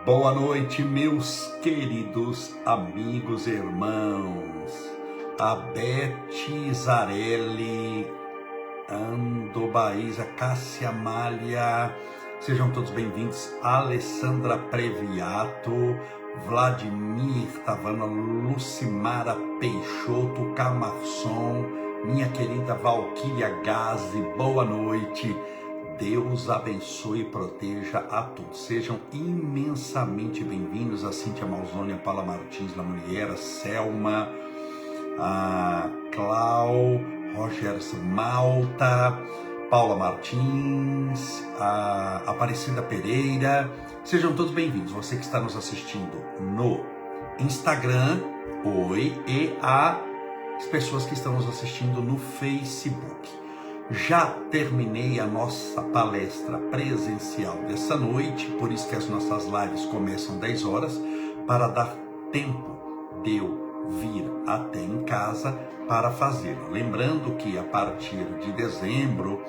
Boa noite, meus queridos amigos e irmãos. A Beth Zarelli, Ando Baísa, Cássia Malha, sejam todos bem-vindos. Alessandra Previato, Vladimir Tavana, Lucimara Peixoto, Camarson, minha querida Valquíria Gazi, boa noite. Deus abençoe e proteja a todos. Sejam imensamente bem-vindos a Cíntia Malzone, a Paula Martins, La Mulher, a Selma, a Clau, Rogers Malta, Paula Martins, a Aparecida Pereira. Sejam todos bem-vindos. Você que está nos assistindo no Instagram, oi, e as pessoas que estão nos assistindo no Facebook. Já terminei a nossa palestra presencial dessa noite, por isso que as nossas lives começam 10 horas, para dar tempo de eu vir até em casa para fazê-lo. Lembrando que a partir de dezembro,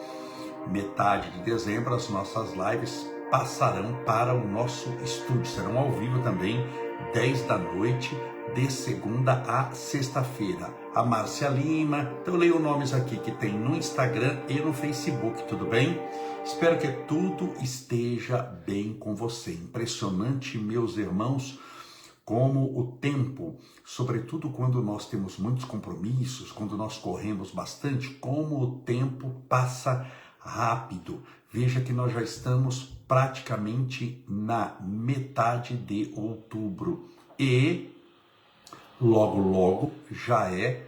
metade de dezembro, as nossas lives passarão para o nosso estúdio, serão ao vivo também, 10 da noite, de segunda a sexta-feira. A Márcia Lima, então eu leio nomes aqui que tem no Instagram e no Facebook, tudo bem? Espero que tudo esteja bem com você. Impressionante, meus irmãos, como o tempo, sobretudo quando nós temos muitos compromissos, quando nós corremos bastante, como o tempo passa rápido. Veja que nós já estamos praticamente na metade de outubro e logo já é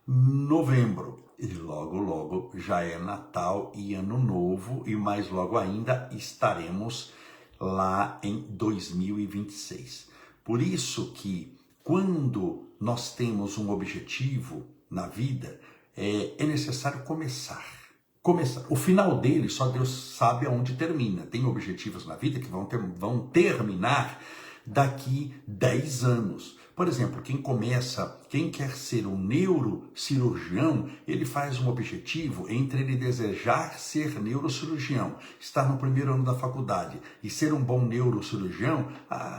novembro, e logo já é Natal e Ano Novo, e mais logo ainda estaremos lá em 2026. Por isso que quando nós temos um objetivo na vida, é necessário começar. O final dele só Deus sabe aonde termina. Tem objetivos na vida que vão terminar daqui 10 anos. Por exemplo, quem quer ser um neurocirurgião, ele faz um objetivo entre ele desejar ser neurocirurgião, estar no primeiro ano da faculdade e ser um bom neurocirurgião,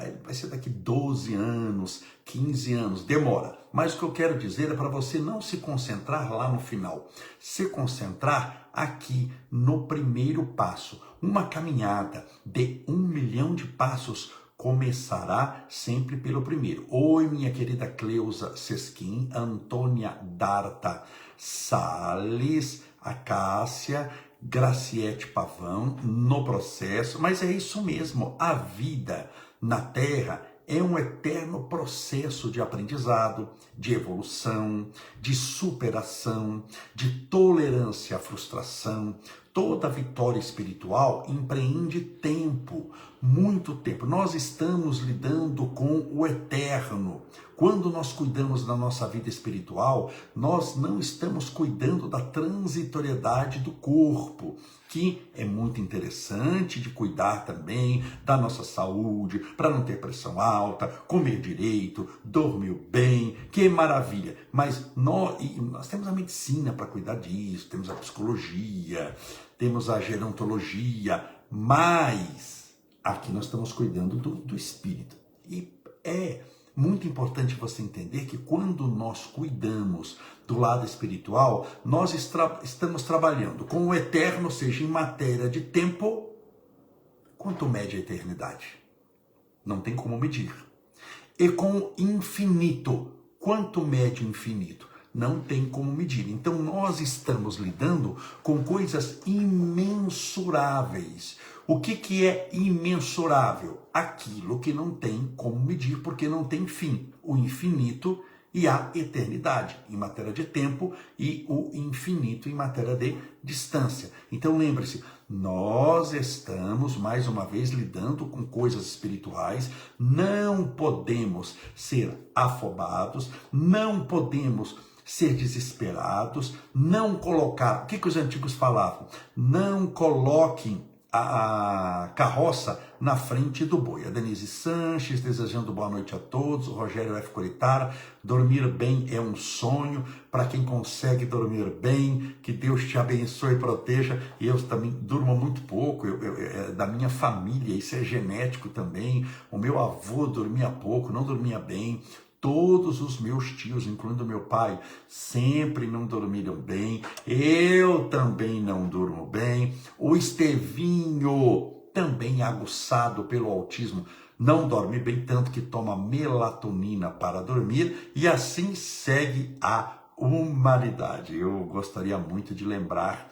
ele vai ser daqui 12 anos, 15 anos, demora. Mas o que eu quero dizer é para você não se concentrar lá no final, se concentrar aqui no primeiro passo. Uma caminhada de 1 milhão de passos começará sempre pelo primeiro. Oi, minha querida Cleusa Sesquim, Antônia Darta Salles, a Cássia, Graciete Pavão, no processo. Mas é isso mesmo, a vida na Terra é um eterno processo de aprendizado, de evolução, de superação, de tolerância à frustração. Toda vitória espiritual empreende tempo, muito tempo. Nós estamos lidando com o eterno. Quando nós cuidamos da nossa vida espiritual, nós não estamos cuidando da transitoriedade do corpo, que é muito interessante de cuidar também da nossa saúde, para não ter pressão alta, comer direito, dormir bem, que maravilha. Mas nós temos a medicina para cuidar disso, temos a psicologia, temos a gerontologia, mas aqui nós estamos cuidando do espírito. E é muito importante você entender que quando nós cuidamos do lado espiritual, nós estamos trabalhando com o eterno, ou seja, em matéria de tempo. Quanto mede a eternidade? Não tem como medir. E com o infinito, quanto mede o infinito? Não tem como medir. Então nós estamos lidando com coisas imensuráveis. O que é imensurável? Aquilo que não tem como medir, porque não tem fim. O infinito e a eternidade em matéria de tempo e o infinito em matéria de distância. Então lembre-se, nós estamos mais uma vez lidando com coisas espirituais, não podemos ser afobados, não podemos ser desesperados, não colocar, o que os antigos falavam? Não coloquem a carroça na frente do boi. A Denise Sanches desejando boa noite a todos. O Rogério F. Coritara, dormir bem é um sonho para quem consegue dormir bem. Que Deus te abençoe e proteja. E eu também durmo muito pouco, da minha família, isso é genético também. O meu avô dormia pouco, não dormia bem. Todos os meus tios, incluindo meu pai, sempre não dormiram bem. Eu também não durmo bem. O Estevinho, também aguçado pelo autismo, não dorme bem, tanto que toma melatonina para dormir. E assim segue a humanidade. Eu gostaria muito de lembrar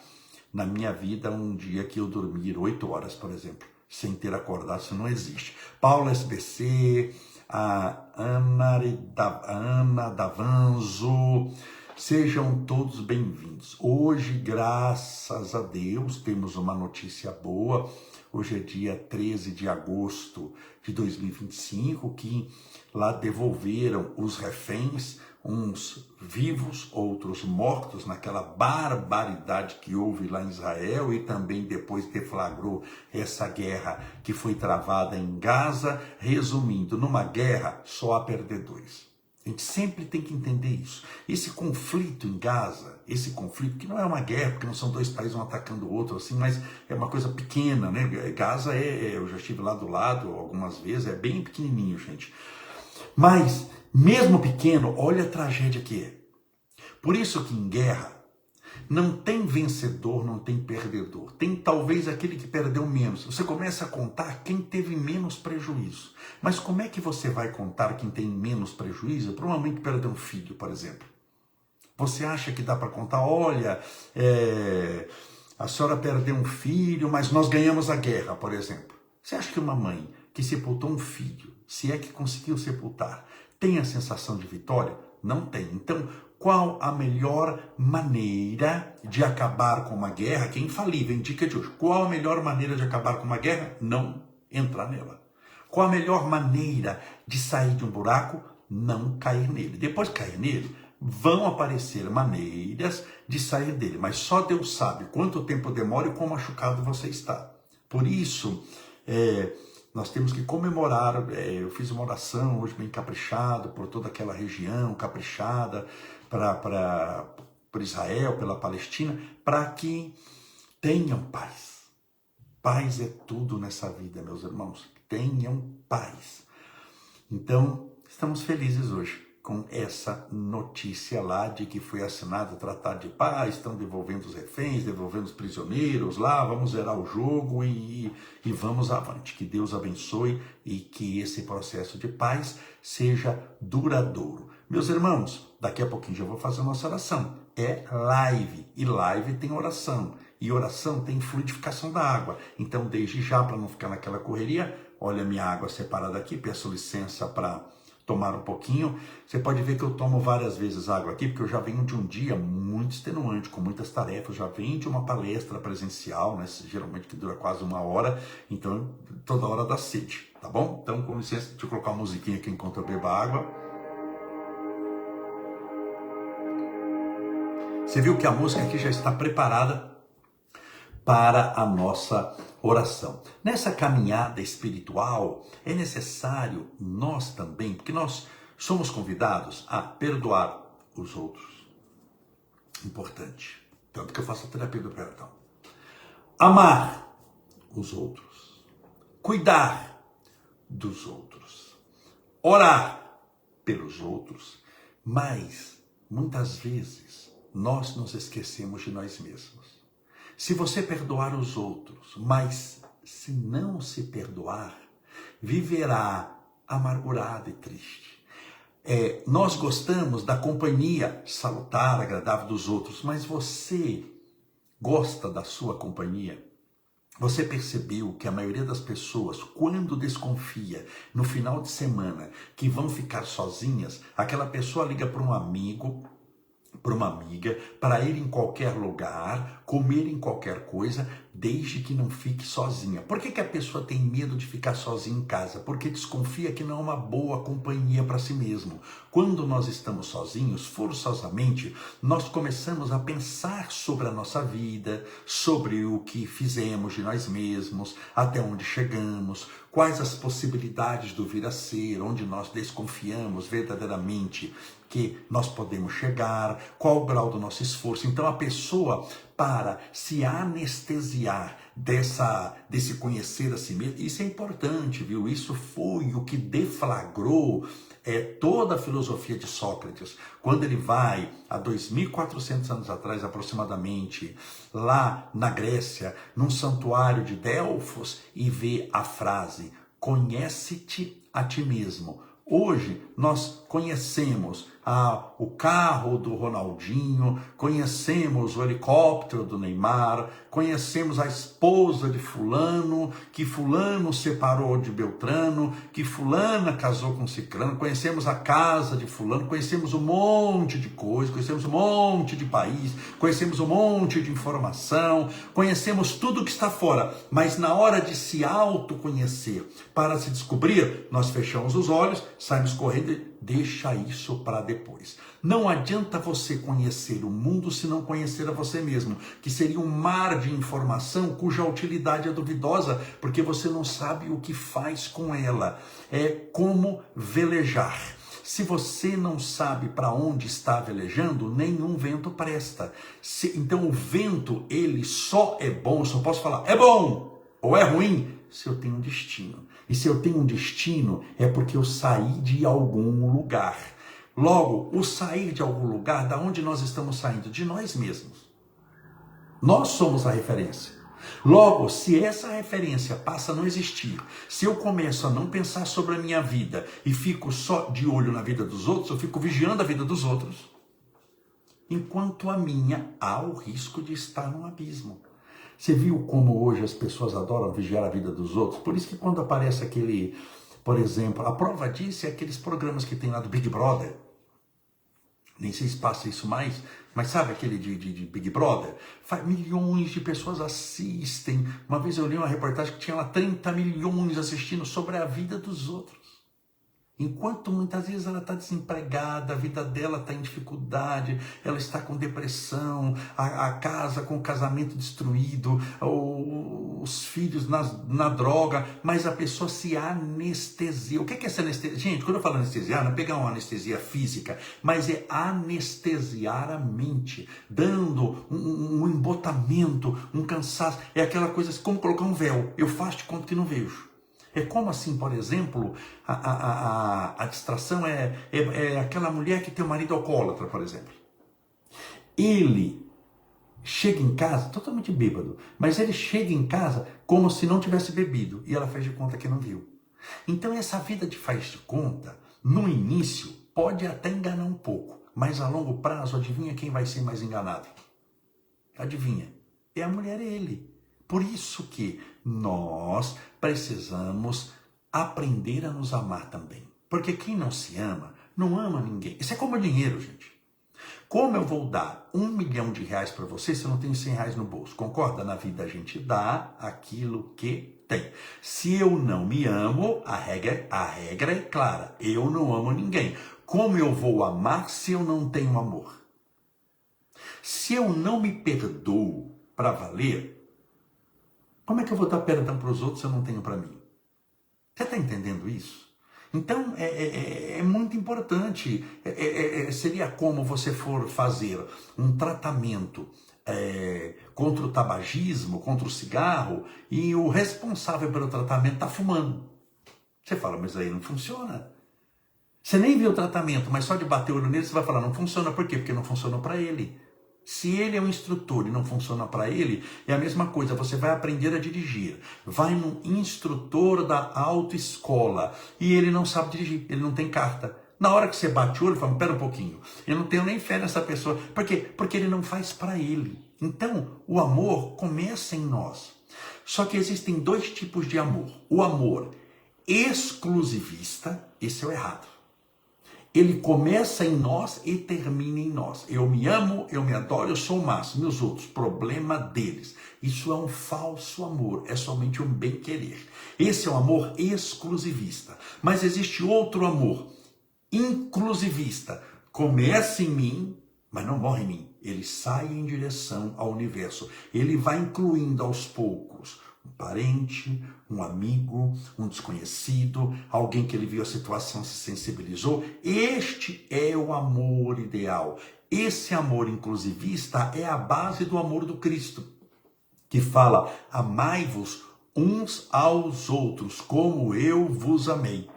na minha vida um dia que eu dormir 8 horas, por exemplo, sem ter acordado. Isso não existe. Paulo SBC... a Ana Davanzo, sejam todos bem-vindos. Hoje, graças a Deus, temos uma notícia boa. Hoje é dia 13 de agosto de 2025, que lá devolveram os reféns, uns vivos, outros mortos, naquela barbaridade que houve lá em Israel, e também depois deflagrou essa guerra que foi travada em Gaza. Resumindo, numa guerra só há perdedores. A gente sempre tem que entender isso. Esse conflito em Gaza, esse conflito que não é uma guerra, porque não são dois países um atacando o outro, assim, mas é uma coisa pequena, né? Gaza eu já estive lá do lado algumas vezes, é bem pequenininho, gente. Mas, mesmo pequeno, olha a tragédia que é. Por isso que em guerra não tem vencedor, não tem perdedor. Tem talvez aquele que perdeu menos. Você começa a contar quem teve menos prejuízo. Mas como é que você vai contar quem tem menos prejuízo para uma mãe que perdeu um filho, por exemplo? Você acha que dá para contar? Olha, a senhora perdeu um filho, mas nós ganhamos a guerra, por exemplo. Você acha que uma mãe que sepultou um filho, se é que conseguiu sepultar, tem a sensação de vitória? Não tem. Então, qual a melhor maneira de acabar com uma guerra, que é infalível, indica de hoje? Qual a melhor maneira de acabar com uma guerra? Não entrar nela. Qual a melhor maneira de sair de um buraco? Não cair nele. Depois de cair nele, vão aparecer maneiras de sair dele, mas só Deus sabe quanto tempo demora e quão machucado você está. Por isso, nós temos que comemorar. Eu fiz uma oração hoje bem caprichado por toda aquela região, caprichada por Israel, pela Palestina, para que tenham paz. Paz é tudo nessa vida, meus irmãos. Tenham paz. Então, estamos felizes hoje com essa notícia lá de que foi assinado o Tratado de Paz, estão devolvendo os reféns, devolvendo os prisioneiros lá, vamos zerar o jogo e vamos avante. Que Deus abençoe e que esse processo de paz seja duradouro. Meus irmãos, daqui a pouquinho já vou fazer a nossa oração. É live, e live tem oração, e oração tem fluidificação da água. Então, desde já, para não ficar naquela correria, olha a minha água separada aqui, peço licença para tomar um pouquinho. Você pode ver que eu tomo várias vezes água aqui, porque eu já venho de um dia muito extenuante, com muitas tarefas, já venho de uma palestra presencial, né, geralmente que dura quase 1 hora, então toda hora dá sede, tá bom? Então, com licença, deixa eu colocar uma musiquinha aqui enquanto eu bebo água. Você viu que a música aqui já está preparada para a nossa oração. Nessa caminhada espiritual, é necessário nós também, porque nós somos convidados a perdoar os outros. Importante. Tanto que eu faço a terapia do perdão. Amar os outros. Cuidar dos outros. Orar pelos outros. Mas, muitas vezes, nós nos esquecemos de nós mesmos. Se você perdoar os outros, mas se não se perdoar, viverá amargurado e triste. Nós gostamos da companhia salutar, agradável dos outros, mas você gosta da sua companhia? Você percebeu que a maioria das pessoas, quando desconfia no final de semana que vão ficar sozinhas, aquela pessoa liga para um amigo para uma amiga, para ir em qualquer lugar, comer em qualquer coisa, desde que não fique sozinha. Por que a pessoa tem medo de ficar sozinha em casa? Porque desconfia que não é uma boa companhia para si mesmo. Quando nós estamos sozinhos, forçosamente, nós começamos a pensar sobre a nossa vida, sobre o que fizemos de nós mesmos, até onde chegamos, quais as possibilidades do vir a ser, onde nós desconfiamos verdadeiramente que nós podemos chegar, qual o grau do nosso esforço. Então a pessoa, para se anestesiar desse conhecer a si mesmo, isso é importante, viu? Isso foi o que deflagrou toda a filosofia de Sócrates. Quando ele vai, há 2.400 anos atrás aproximadamente, lá na Grécia, num santuário de Delfos, e vê a frase, conhece-te a ti mesmo. Hoje nós conhecemos o carro do Ronaldinho, conhecemos o helicóptero do Neymar, conhecemos a esposa de fulano, que fulano separou de Beltrano, que fulana casou com ciclano, conhecemos a casa de fulano, conhecemos um monte de coisa, conhecemos um monte de país, conhecemos um monte de informação, conhecemos tudo que está fora, mas na hora de se autoconhecer, para se descobrir, nós fechamos os olhos, saímos correndo e deixa isso para depois. Não adianta você conhecer o mundo se não conhecer a você mesmo, que seria um mar de informação cuja utilidade é duvidosa, porque você não sabe o que faz com ela. É como velejar. Se você não sabe para onde está velejando, nenhum vento presta. Então o vento, ele só é bom, só posso falar, é bom ou é ruim, se eu tenho um destino. E se eu tenho um destino, é porque eu saí de algum lugar. Logo, o sair de algum lugar, da onde nós estamos saindo? De nós mesmos. Nós somos a referência. Logo, se essa referência passa a não existir, se eu começo a não pensar sobre a minha vida e fico só de olho na vida dos outros, eu fico vigiando a vida dos outros, enquanto a minha há o risco de estar num abismo. Você viu como hoje as pessoas adoram vigiar a vida dos outros? Por isso que quando aparece aquele, por exemplo, a prova disso é aqueles programas que tem lá do Big Brother. Nem sei se passa isso mais, mas sabe aquele de Big Brother? Milhões de pessoas assistem. Uma vez eu li uma reportagem que tinha lá 30 milhões assistindo sobre a vida dos outros. Enquanto muitas vezes ela está desempregada, a vida dela está em dificuldade, ela está com depressão, a casa com o casamento destruído, os filhos na droga, mas a pessoa se anestesia. O que é essa anestesia? Gente, quando eu falo anestesiar, não é pegar uma anestesia física, mas é anestesiar a mente, dando um embotamento, um cansaço. É aquela coisa assim, como colocar um véu. Eu faço de conta que não vejo. É como assim, por exemplo, a distração é aquela mulher que tem um marido alcoólatra, por exemplo. Ele chega em casa totalmente bêbado, mas ele chega em casa como se não tivesse bebido e ela faz de conta que não viu. Então essa vida de faz de conta, no início, pode até enganar um pouco, mas a longo prazo, adivinha quem vai ser mais enganado? Adivinha? É a mulher, é ele. Por isso que nós precisamos aprender a nos amar também. Porque quem não se ama, não ama ninguém. Isso é como dinheiro, gente. Como eu vou dar R$1 milhão para você se eu não tenho R$100 no bolso? Concorda? Na vida a gente dá aquilo que tem. Se eu não me amo, a regra é clara. Eu não amo ninguém. Como eu vou amar se eu não tenho amor? Se eu não me perdoo para valer, como é que eu vou dar perdão para os outros se eu não tenho para mim? Você está entendendo isso? Então, é muito importante. Seria como você for fazer um tratamento contra o tabagismo, contra o cigarro, e o responsável pelo tratamento está fumando. Você fala, mas aí não funciona. Você nem viu o tratamento, mas só de bater o olho nele, você vai falar, não funciona. Por quê? Porque não funcionou para ele. Se ele é um instrutor e não funciona para ele, é a mesma coisa, você vai aprender a dirigir. Vai num instrutor da autoescola e ele não sabe dirigir, ele não tem carta. Na hora que você bate o olho, fala, pera um pouquinho, eu não tenho nem fé nessa pessoa. Por quê? Porque ele não faz para ele. Então, o amor começa em nós. Só que existem dois tipos de amor. O amor exclusivista, esse é o errado. Ele começa em nós e termina em nós. Eu me amo, eu me adoro, eu sou o máximo. E os outros, problema deles. Isso é um falso amor, é somente um bem-querer. Esse é um amor exclusivista. Mas existe outro amor, inclusivista. Começa em mim, mas não morre em mim. Ele sai em direção ao universo. Ele vai incluindo aos poucos um parente, um amigo, um desconhecido, alguém que ele viu a situação, se sensibilizou. Este é o amor ideal. Esse amor inclusivista é a base do amor do Cristo, que fala: amai-vos uns aos outros, como eu vos amei.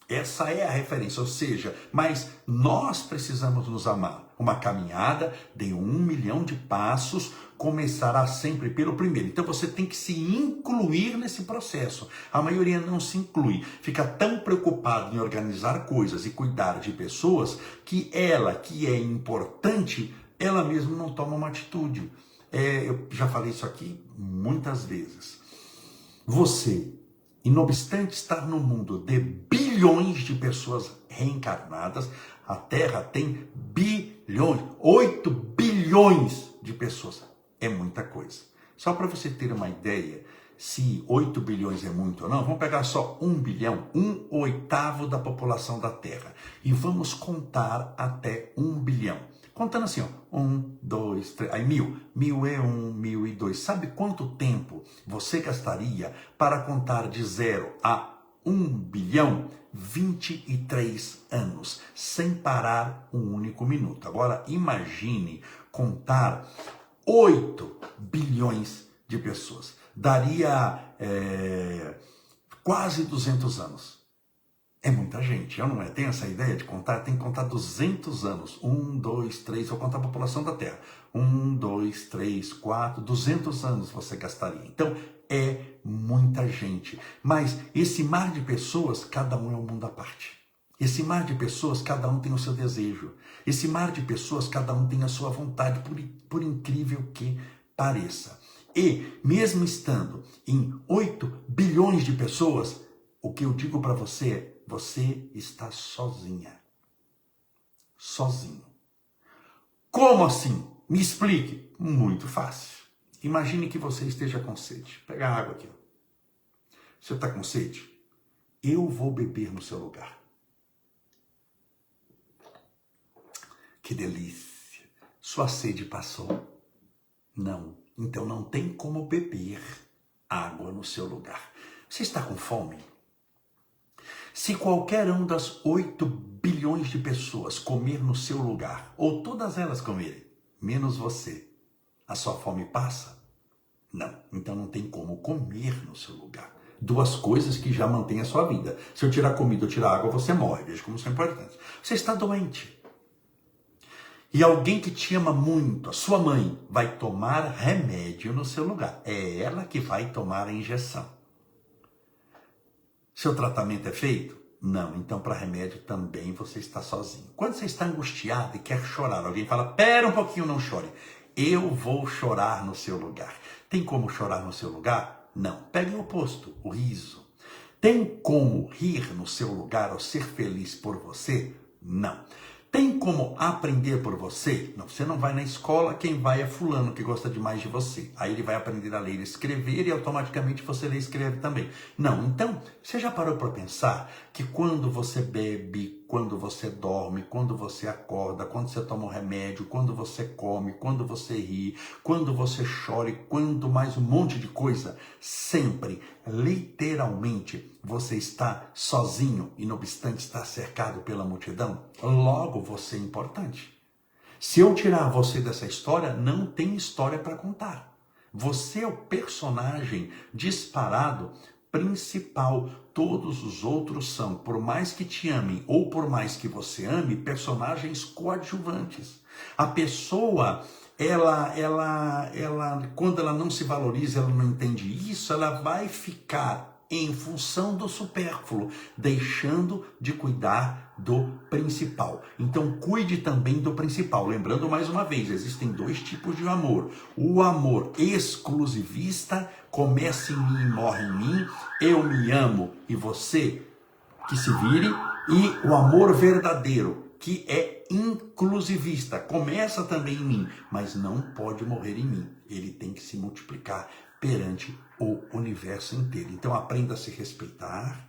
Essa é a referência, ou seja, mas nós precisamos nos amar. Uma caminhada de 1 milhão de passos começará sempre pelo primeiro. Então você tem que se incluir nesse processo. A maioria não se inclui. Fica tão preocupado em organizar coisas e cuidar de pessoas que ela, que é importante, ela mesma não toma uma atitude. Eu já falei isso aqui muitas vezes. Você, e não obstante estar no mundo de bilhões de pessoas reencarnadas, a Terra tem bilhões, 8 bilhões de pessoas. É muita coisa. Só para você ter uma ideia, se 8 bilhões é muito ou não, vamos pegar só 1 bilhão, 1/8 da população da Terra. E vamos contar até 1 bilhão. Contando assim, ó, 1, 2, 3, aí 1000. 1000 é 1, 1002. Sabe quanto tempo você gastaria para contar de 0 a 1 bilhão? 23 anos, sem parar um único minuto. Agora, imagine contar 8 bilhões de pessoas. Daria quase 200 anos. É muita gente, não é? Tem essa ideia de contar? Tem que contar 200 anos. 1, 2, 3, vou contar a população da Terra. 1, 2, 3, 4, 200 anos você gastaria. Então, é muita gente. Mas esse mar de pessoas, cada um é um mundo à parte. Esse mar de pessoas, cada um tem o seu desejo. Esse mar de pessoas, cada um tem a sua vontade, por incrível que pareça. E, mesmo estando em 8 bilhões de pessoas, o que eu digo para você é: você está sozinha. Sozinho. Como assim? Me explique. Muito fácil. Imagine que você esteja com sede. Pega a água aqui. Você está com sede? Eu vou beber no seu lugar. Que delícia. Sua sede passou? Não. Então não tem como beber água no seu lugar. Você está com fome? Se qualquer um das 8 bilhões de pessoas comer no seu lugar, ou todas elas comerem, menos você, a sua fome passa? Não. Então não tem como comer no seu lugar. Duas coisas que já mantêm a sua vida. Se eu tirar comida ou tirar água, você morre. Veja como são importantes. Você está doente. E alguém que te ama muito, a sua mãe, vai tomar remédio no seu lugar. É ela que vai tomar a injeção. Seu tratamento é feito? Não. Então, para remédio também você está sozinho. Quando você está angustiado e quer chorar, alguém fala: pera um pouquinho, não chore. Eu vou chorar no seu lugar. Tem como chorar no seu lugar? Não. Pegue o oposto, o riso. Tem como rir no seu lugar ou ser feliz por você? Não. Tem como aprender por você? Não, você não vai na escola, quem vai é fulano que gosta demais de você. Aí ele vai aprender a ler e escrever e automaticamente você lê e escreve também. Não, então, você já parou para pensar que quando você bebe, quando você dorme, quando você acorda, quando você toma um remédio, quando você come, quando você ri, quando você chora e quando mais um monte de coisa, sempre, literalmente, você está sozinho e, não obstante, está cercado pela multidão? Logo, você é importante. Se eu tirar você dessa história, não tem história para contar. Você é o personagem disparado principal. Todos os outros são, por mais que te amem ou por mais que você ame, personagens coadjuvantes. A pessoa, quando ela não se valoriza, ela não entende isso, ela vai ficar em função do supérfluo, deixando de cuidar do principal. Então, cuide também do principal. Lembrando mais uma vez, existem 2 tipos de amor. O amor exclusivista, começa em mim e morre em mim, eu me amo e você que se vire. E o amor verdadeiro, que é inclusivista, começa também em mim, mas não pode morrer em mim. Ele tem que se multiplicar perante o universo inteiro. Então aprenda a se respeitar,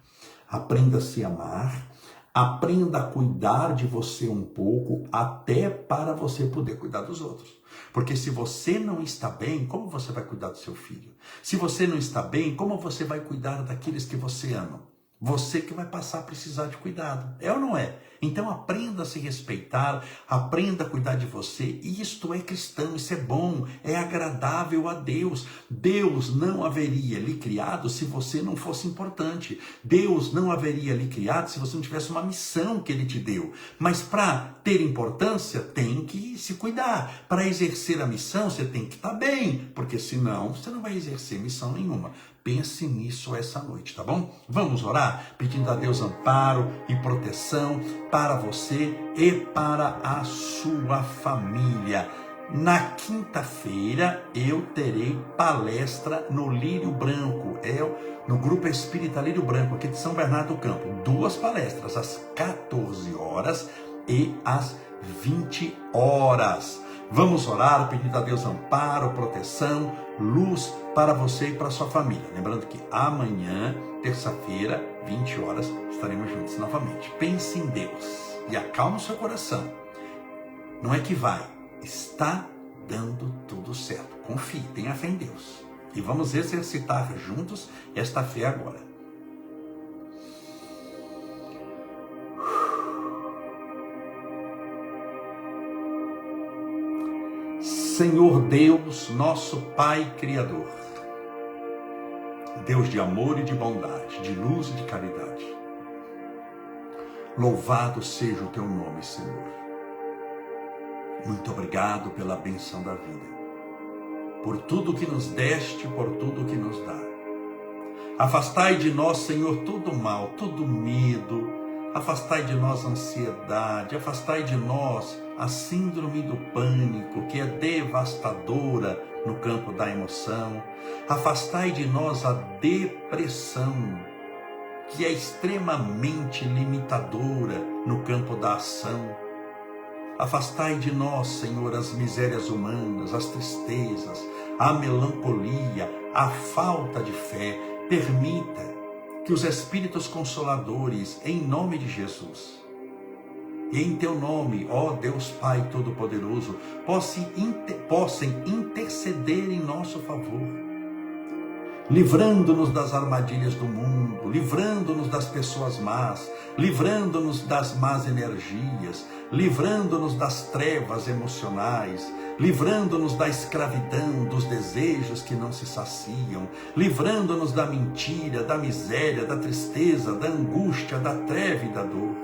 aprenda a se amar, aprenda a cuidar de você um pouco, até para você poder cuidar dos outros. Porque se você não está bem, como você vai cuidar do seu filho? Se você não está bem, como você vai cuidar daqueles que você ama? Você que vai passar a precisar de cuidado. É ou não é? Então aprenda a se respeitar, aprenda a cuidar de você. Isto é cristão, isso é bom, é agradável a Deus. Deus não haveria lhe criado se você não fosse importante. Deus não haveria lhe criado se você não tivesse uma missão que Ele te deu. Mas para ter importância, tem que se cuidar. Para exercer a missão, você tem que estar bem, porque senão você não vai exercer missão nenhuma. Pense nisso essa noite, tá bom? Vamos orar pedindo a Deus amparo e proteção para você e para a sua família. Na quinta-feira eu terei palestra no Lírio Branco, no Grupo Espírita Lírio Branco, aqui de São Bernardo do Campo. 2 palestras, às 14 horas e às 20 horas. Vamos orar pedindo a Deus amparo, proteção, luz para você e para a sua família. Lembrando que amanhã, terça-feira, 20 horas, estaremos juntos novamente. Pense em Deus e acalme o seu coração. Não é que vai, está dando tudo certo. Confie, tenha fé em Deus. E vamos exercitar juntos esta fé agora. Senhor Deus, nosso Pai Criador, Deus de amor e de bondade, de luz e de caridade, louvado seja o Teu nome, Senhor. Muito obrigado pela bênção da vida, por tudo que nos deste, por tudo que nos dá. Afastai de nós, Senhor, todo mal, todo medo, afastai de nós a ansiedade, afastai de nós a síndrome do pânico, que é devastadora no campo da emoção. Afastai de nós a depressão, que é extremamente limitadora no campo da ação. Afastai de nós, Senhor, as misérias humanas, as tristezas, a melancolia, a falta de fé. Permita que os Espíritos Consoladores, em nome de Jesus, e em Teu nome, ó Deus Pai Todo-Poderoso, possam interceder em nosso favor, livrando-nos das armadilhas do mundo, livrando-nos das pessoas más, livrando-nos das más energias, livrando-nos das trevas emocionais, livrando-nos da escravidão, dos desejos que não se saciam, livrando-nos da mentira, da miséria, da tristeza, da angústia, da treva e da dor.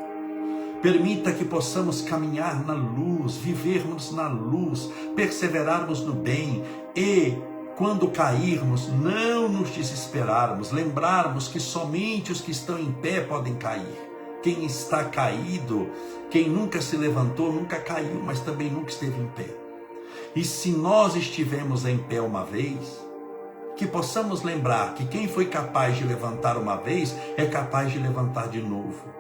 Permita que possamos caminhar na luz, vivermos na luz, perseverarmos no bem e, quando cairmos, não nos desesperarmos, lembrarmos que somente os que estão em pé podem cair. Quem está caído, quem nunca se levantou, nunca caiu, mas também nunca esteve em pé. E se nós estivemos em pé uma vez, que possamos lembrar que quem foi capaz de levantar uma vez, é capaz de levantar de novo.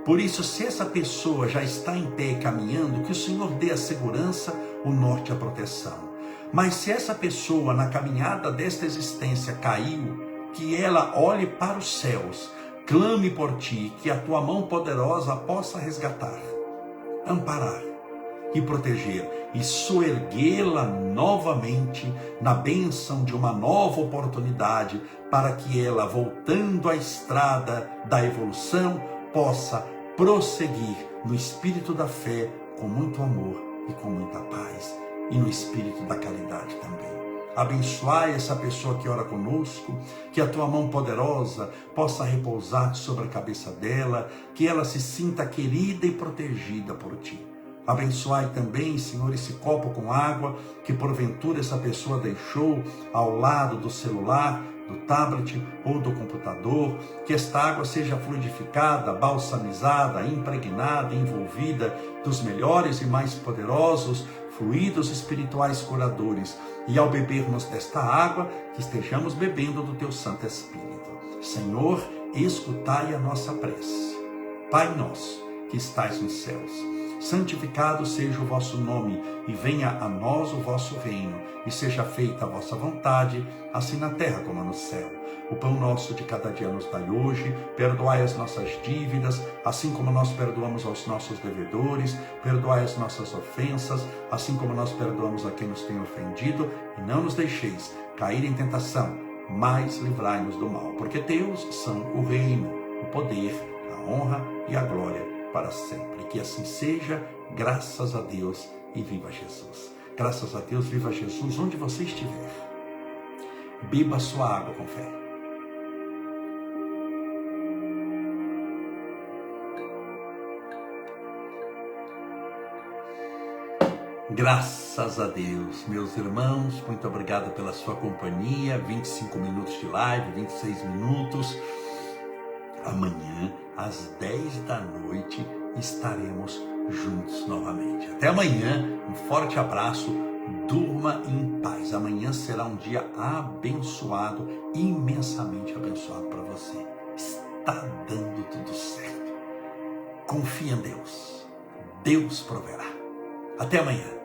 Por isso, se essa pessoa já está em pé caminhando, que o Senhor dê a segurança, o norte e a proteção. Mas se essa pessoa na caminhada desta existência caiu, que ela olhe para os céus, clame por ti, que a tua mão poderosa possa resgatar, amparar e proteger e soerguê-la novamente na bênção de uma nova oportunidade, para que ela, voltando à estrada da evolução, possa prosseguir no espírito da fé, com muito amor e com muita paz, e no espírito da caridade também. Abençoai essa pessoa que ora conosco, que a tua mão poderosa possa repousar sobre a cabeça dela, que ela se sinta querida e protegida por ti. Abençoai também, Senhor, esse copo com água que porventura essa pessoa deixou ao lado do celular, do tablet ou do computador, que esta água seja fluidificada, balsamizada, impregnada, envolvida dos melhores e mais poderosos fluidos espirituais curadores, e ao bebermos desta água, que estejamos bebendo do Teu Santo Espírito. Senhor, escutai a nossa prece, Pai nosso, que estais nos céus, santificado seja o vosso nome, e venha a nós o vosso reino, e seja feita a vossa vontade, assim na terra como no céu. O pão nosso de cada dia nos dai hoje, perdoai as nossas dívidas, assim como nós perdoamos aos nossos devedores, perdoai as nossas ofensas, assim como nós perdoamos a quem nos tem ofendido, e não nos deixeis cair em tentação, mas livrai-nos do mal, porque teus são o reino, o poder, a honra e a glória para sempre. Que assim seja, graças a Deus, e viva Jesus. Graças a Deus, viva Jesus, onde você estiver. Beba sua água com fé. Graças a Deus, meus irmãos, muito obrigado pela sua companhia. 25 minutos de live, 26 minutos. Amanhã, às 10 da noite, estaremos juntos novamente. Até amanhã, um forte abraço, durma em paz. Amanhã será um dia abençoado, imensamente abençoado para você. Está dando tudo certo. Confia em Deus. Deus proverá. Até amanhã.